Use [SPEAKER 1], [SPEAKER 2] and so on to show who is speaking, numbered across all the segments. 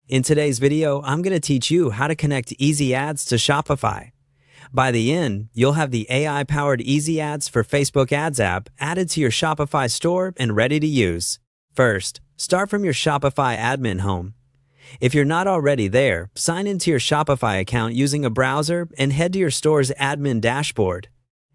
[SPEAKER 1] In today's video, I'm going to teach you how to connect Easy Ads to Shopify. By the end, you'll have the AI-powered Easy Ads for Facebook Ads app added to your Shopify store and ready to use. First, start from your Shopify admin home. If you're not already there, sign into your Shopify account using a browser and head to your store's admin dashboard.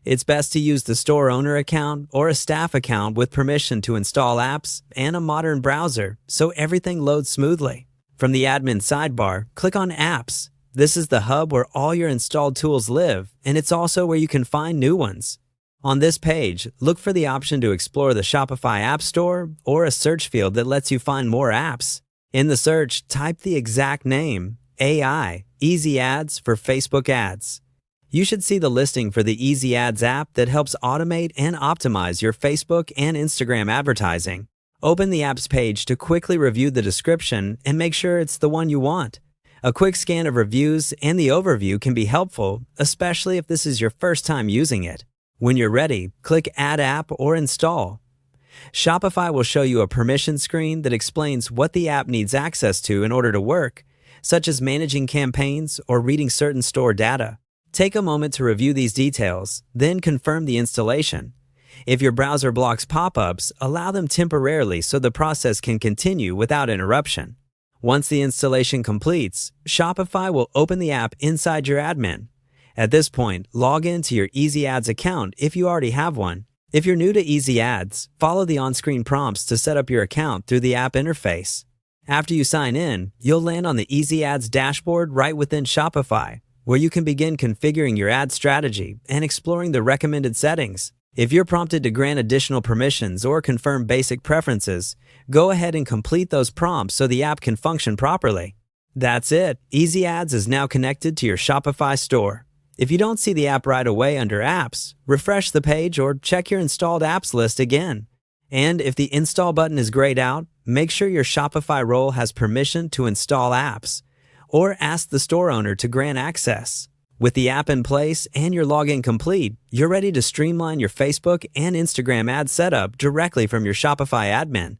[SPEAKER 1] It's best to use the store owner account or a staff account with permission to install apps and a modern browser so everything loads smoothly. From the admin sidebar, click on Apps. This is the hub where all your installed tools live, and it's also where you can find new ones. On this page, look for the option to explore the Shopify App Store or a search field that lets you find more apps. In the search, type the exact name, AI, Easy Ads for Facebook Ads. You should see the listing for the Easy Ads app that helps automate and optimize your Facebook and Instagram advertising. Open the app's page to quickly review the description and make sure it's the one you want. A quick scan of reviews and the overview can be helpful, especially if this is your first time using it. When you're ready, click Add App or Install. Shopify will show you a permission screen that explains what the app needs access to in order to work, such as managing campaigns or reading certain store data. Take a moment to review these details, then confirm the installation. If your browser blocks pop-ups, allow them temporarily so the process can continue without interruption. Once the installation completes, Shopify will open the app inside your admin. At this point, log in to your Easy Ads account if you already have one. If you're new to Easy Ads, follow the on-screen prompts to set up your account through the app interface. After you sign in, you'll land on the Easy Ads dashboard right within Shopify, where you can begin configuring your ad strategy and exploring the recommended settings. If you're prompted to grant additional permissions or confirm basic preferences, go ahead and complete those prompts so the app can function properly. That's it. Easy Ads is now connected to your Shopify store. If you don't see the app right away under Apps, refresh the page or check your installed apps list again. And if the Install button is grayed out, make sure your Shopify role has permission to install apps, or ask the store owner to grant access. With the app in place and your login complete, you're ready to streamline your Facebook and Instagram ad setup directly from your Shopify admin.